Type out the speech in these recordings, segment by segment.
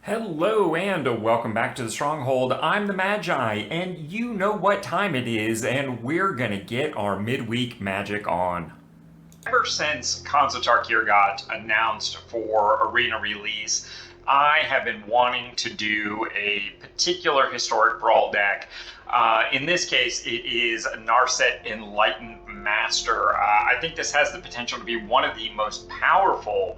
Hello and welcome back to the Stronghold. I'm the Magi and you know what time it is, and we're gonna get our midweek magic on. Ever since Konzotarkir got announced for arena release, I have been wanting to do a particular Historic Brawl deck. In this case, it is Narset Enlightened Master. I think this has the potential to be one of the most powerful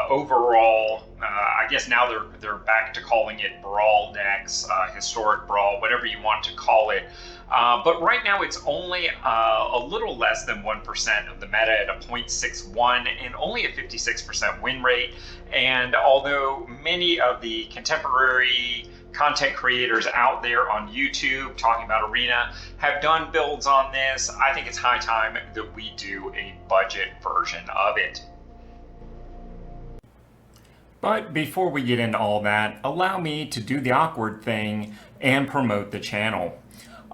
overall, I guess now they're back to calling it Brawl decks, Historic Brawl, whatever you want to call it. But right now it's only a little less than 1% of the meta at a 0.61 and only a 56% win rate. And although many of the contemporary content creators out there on YouTube talking about Arena have done builds on this, I think it's high time that we do a budget version of it. But before we get into all that, allow me to do the awkward thing and promote the channel.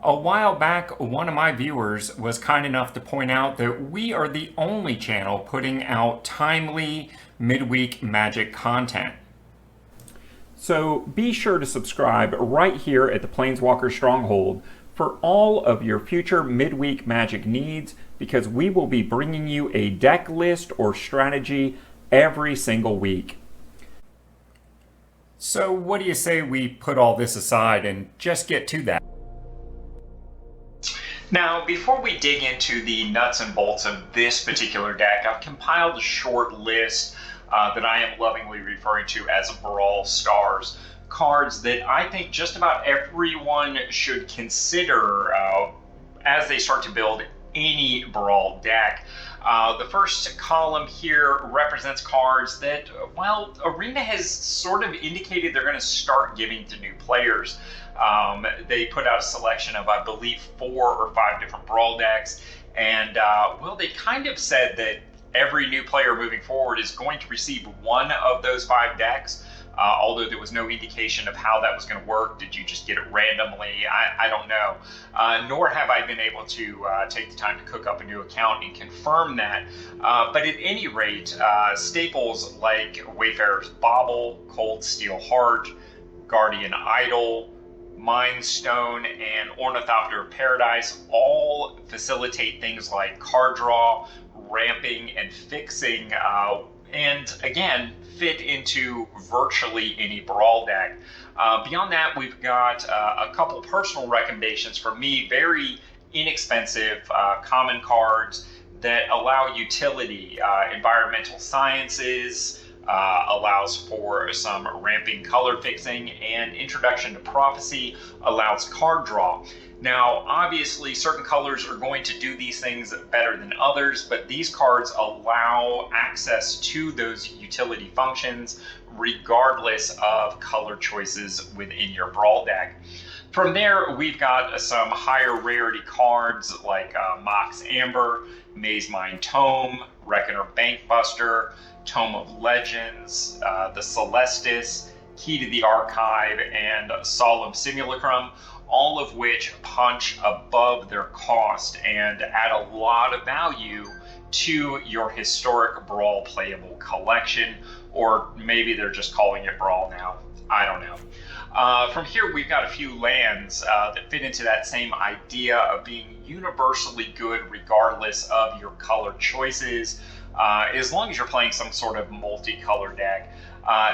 A while back, one of my viewers was kind enough to point out that we are the only channel putting out timely midweek magic content. So be sure to subscribe right here at the Planeswalker Stronghold for all of your future midweek magic needs, because we will be bringing you a deck list or strategy every single week. So what do you say we put all this aside and just get to that? Now, before we dig into the nuts and bolts of this particular deck, I've compiled a short list that I am lovingly referring to as Brawl Stars. Cards that I think just about everyone should consider as they start to build any Brawl deck. The first column here represents cards that, well, Arena has sort of indicated they're going to start giving to new players. They put out a selection of, I believe, 4 or 5 different Brawl decks, and, well, they kind of said that every new player moving forward is going to receive one of those 5 decks. Although there was no indication of how that was going to work. Did you just get it randomly? I don't know. Nor have I been able to take the time to cook up a new account and confirm that. But at any rate, staples like Wayfarer's Bauble, Cold Steel Heart, Guardian Idol, Mind Stone, and Ornithopter of Paradise all facilitate things like card draw, ramping, and fixing, and again, fit into virtually any Brawl deck. Beyond that, we've got a couple personal recommendations from me, very inexpensive common cards that allow utility. Environmental Sciences allows for some ramping, color fixing, and Introduction to Prophecy allows card draw. Now, obviously, certain colors are going to do these things better than others, but these cards allow access to those utility functions regardless of color choices within your Brawl deck. From there, we've got some higher rarity cards like Mox Amber, Maze Mine Tome, Reckoner Bankbuster, Tome of Legends, the Celestis, Key to the Archive, and Solemn Simulacrum, all of which punch above their cost and add a lot of value to your Historic Brawl playable collection, or maybe they're just calling it Brawl now. I don't know. From here, we've got a few lands that fit into that same idea of being universally good regardless of your color choices, as long as you're playing some sort of multicolor deck.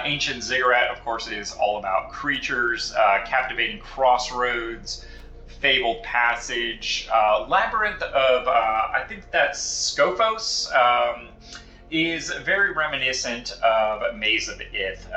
Ancient Ziggurat, of course, is all about creatures. Captivating Crossroads, Fabled Passage, Labyrinth of, I think that's Scophos, is very reminiscent of Maze of Ith.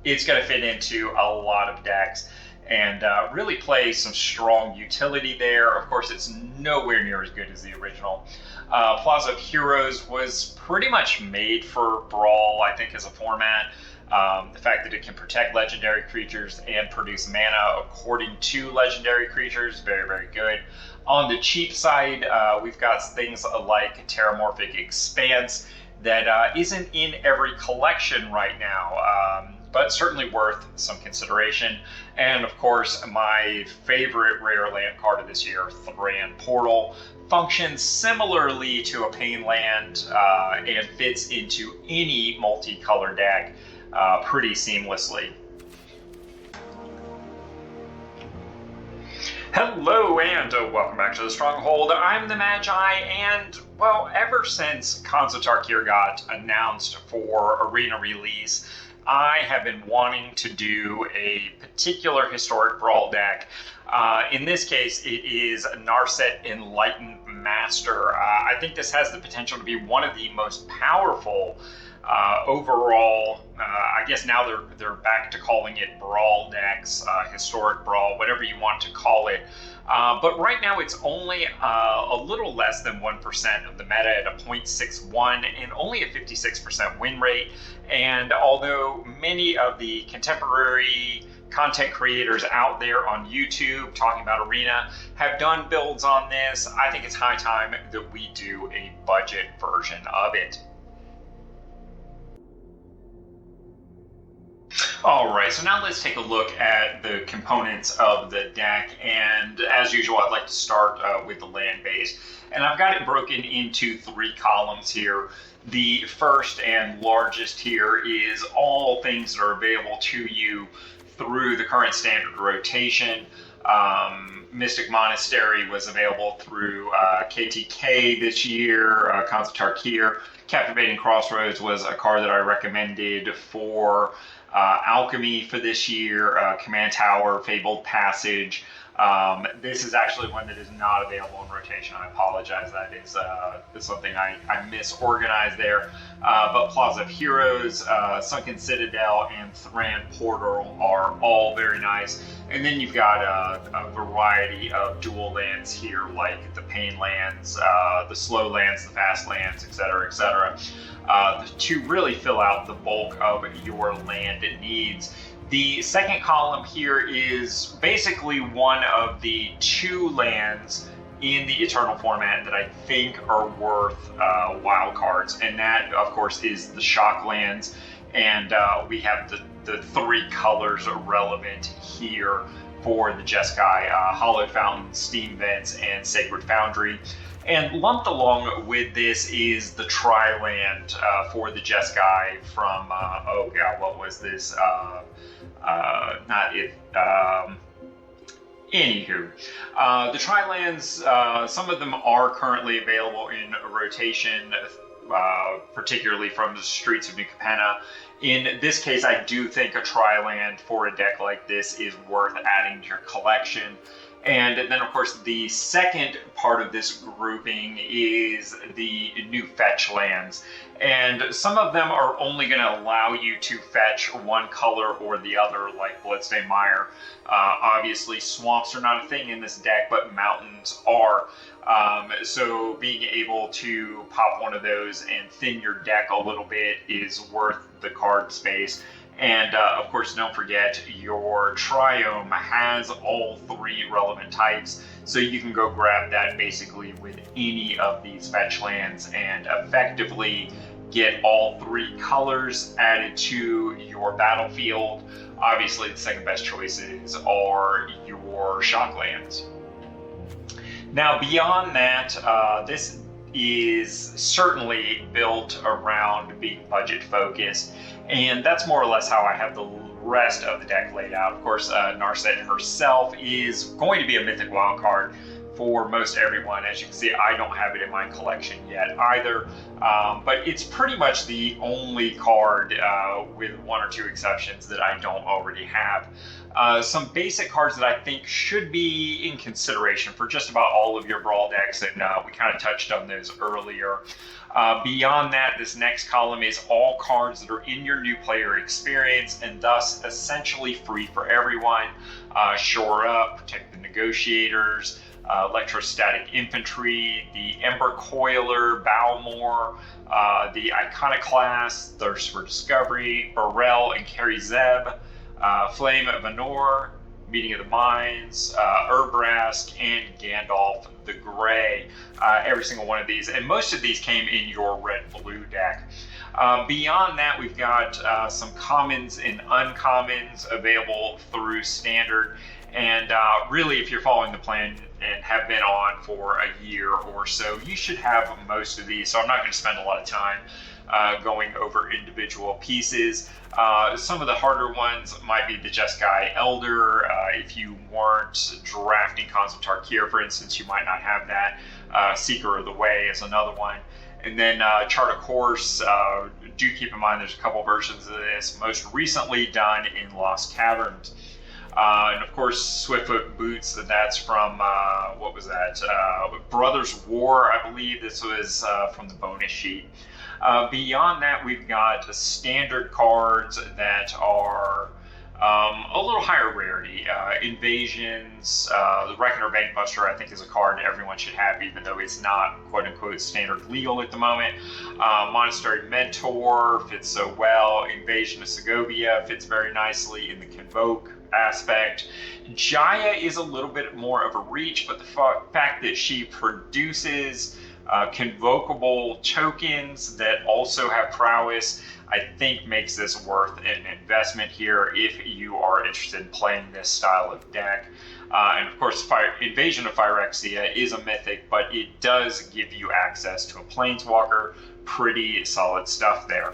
It's going to fit into a lot of decks and really play some strong utility there. Of course, it's nowhere near as good as the original. Plaza of Heroes was pretty much made for Brawl, I think, as a format. The fact that it can protect legendary creatures and produce mana according to legendary creatures, very, very good. On the cheap side, we've got things like Terramorphic Expanse that isn't in every collection right now, but certainly worth some consideration. And of course, my favorite rare land card of this year, Thran Portal, functions similarly to a Pain land and fits into any multicolor deck. pretty seamlessly. Hello and welcome back to the Stronghold. I'm the Magi, and well, ever since Khans of Tarkir got announced for Arena release, I have been wanting to do a particular Historic Brawl deck. In this case, it is Narset Enlightened Master. I think this has the potential to be one of the most powerful overall. I guess now they're back to calling it Brawl decks, Historic Brawl, whatever you want to call it. But right now it's only a little less than 1% of the meta at a 0.61 and only a 56% win rate. And although many of the contemporary content creators out there on YouTube talking about Arena have done builds on this, I think it's high time that we do a budget version of it. Alright, so now let's take a look at the components of the deck, and as usual I'd like to start with the land base. And I've got it broken into 3 columns here. The first and largest here is all things that are available to you through the current standard rotation. Mystic Monastery was available through KTK this year, Khans of Tarkir. Captivating Crossroads was a card that I recommended for Alchemy for this year, Command Tower, Fabled Passage. This is actually one that is not available in rotation. I apologize, that is something I misorganized there. But Plaza of Heroes, Sunken Citadel, and Thran Portal are all very nice. And then you've got a variety of dual lands here, like the Pain lands, the slow lands, the fast lands, etc., etc. To really fill out the bulk of your land needs. The second column here is basically one of the 2 lands in the Eternal format that I think are worth wild cards, and that, of course, is the Shock lands. And we have the 3 colors relevant here for the Jeskai, Hollowed Fountain, Steam Vents, and Sacred Foundry. And lumped along with this is the Tri-land for the Jeskai from, oh god, what was this? Anywho, the Tri-lands, some of them are currently available in rotation, particularly from the Streets of New Capenna. In this case, I do think a Tri-land for a deck like this is worth adding to your collection. And then, of course, the second part of this grouping is the new fetch lands. And some of them are only going to allow you to fetch one color or the other, like Bloodstained Mire. Obviously, swamps are not a thing in this deck, but mountains are. So being able to pop one of those and thin your deck a little bit is worth the card space. And of course, don't forget your Triome has all 3 relevant types, so you can go grab that basically with any of these fetch lands and effectively get all 3 colors added to your battlefield. Obviously, the second best choices are your Shock lands. Now, beyond that, this is certainly built around being budget focused, and that's more or less how I have the rest of the deck laid out. Of course, Narset herself is going to be a mythic wildcard for most everyone. As you can see, I don't have it in my collection yet either, but it's pretty much the only card, with 1 or 2 exceptions, that I don't already have. Some basic cards that I think should be in consideration for just about all of your Brawl decks, and we kind of touched on those earlier. Beyond that, this next column is all cards that are in your new player experience and thus essentially free for everyone. Shore Up, Protect the Negotiators, Electrostatic Infantry, the Ember Coiler, Balmor, the Iconoclast, Thirst for Discovery, Burrell and Carrie Zeb, Flame of Vanor, Meeting of the Minds, Urbrask, and Gandalf the Grey. Every single one of these, and most of these came in your red-blue deck. Beyond that, we've got some commons and uncommons available through Standard. And really, if you're following the plan and have been on for a year or so, you should have most of these. So I'm not going to spend a lot of time going over individual pieces. Some of the harder ones might be the Jeskai Elder. If you weren't drafting Khans of Tarkir, for instance, you might not have that. Seeker of the Way is another one. And then Chart a Course, do keep in mind there's a couple versions of this, most recently done in Lost Caverns. And of course, Swiftfoot Boots, that's from, what was that? Brothers War, I believe this was from the bonus sheet. Beyond that, we've got standard cards that are a little higher rarity. Invasions, the Reckoner Bankbuster, I think, is a card everyone should have, even though it's not quote-unquote standard legal at the moment. Monastery Mentor fits so well. Invasion of Segovia fits very nicely in the Convoke aspect. Jaya is a little bit more of a reach, but the fact that she produces convocable tokens that also have prowess, I think makes this worth an investment here if you are interested in playing this style of deck. And of course, Invasion of Phyrexia is a mythic, but it does give you access to a Planeswalker. Pretty solid stuff there.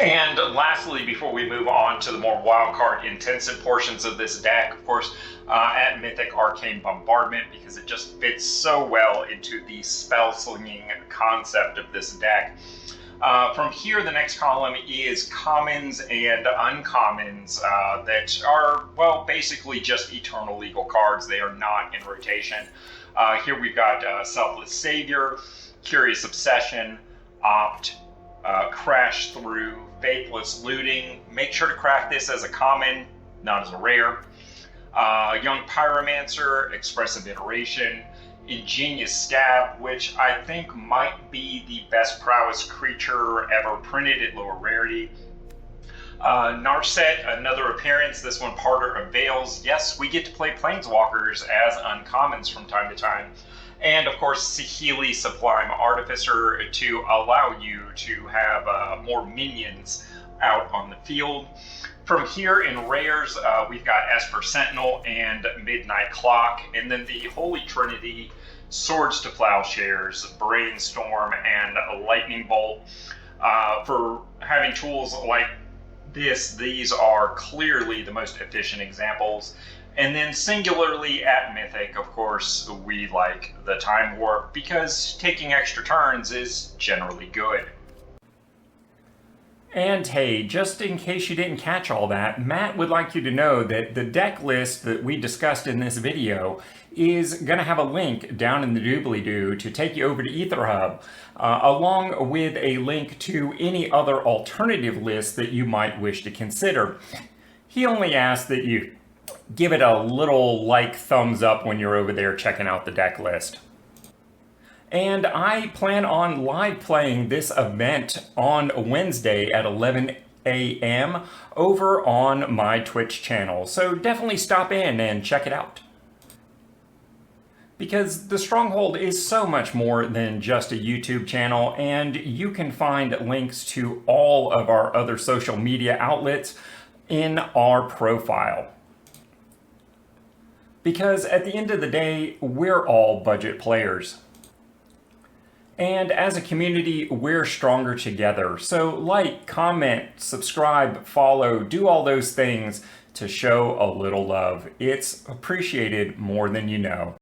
And lastly, before we move on to the more wildcard intensive portions of this deck, of course, at Mythic, Arcane Bombardment, because it just fits so well into the spell slinging concept of this deck. From here, the next column is commons and uncommons that are, well, basically just eternal legal cards. They are not in rotation. Here we've got Selfless Savior, Curious Obsession, Opt, Crash Through, Faithless Looting. Make sure to craft this as a common, not as a rare. Young Pyromancer, Expressive Iteration, Ingenious Scab, which I think might be the best prowess creature ever printed at lower rarity. Narset, another appearance, this one Parter of Veils. Yes, we get to play Planeswalkers as uncommons from time to time. And of course, Saheeli Sublime Artificer to allow you to have more minions out on the field. From here in rares, we've got Esper Sentinel and Midnight Clock, and then the Holy Trinity, Swords to Plowshares, Brainstorm, and Lightning Bolt. For having tools like this, these are clearly the most efficient examples. And then singularly at Mythic, of course, we like the Time Warp because taking extra turns is generally good. And hey, just in case you didn't catch all that, Matt would like you to know that the deck list that we discussed in this video is going to have a link down in the doobly-doo to take you over to Aetherhub, along with a link to any other alternative lists that you might wish to consider. He only asked that you give it a little thumbs up when you're over there checking out the deck list. And I plan on live playing this event on Wednesday at 11 a.m. over on my Twitch channel, so definitely stop in and check it out. Because the Stronghold is so much more than just a YouTube channel, and you can find links to all of our other social media outlets in our profile. Because at the end of the day, we're all budget players. And as a community, we're stronger together. So like, comment, subscribe, follow, do all those things to show a little love. It's appreciated more than you know.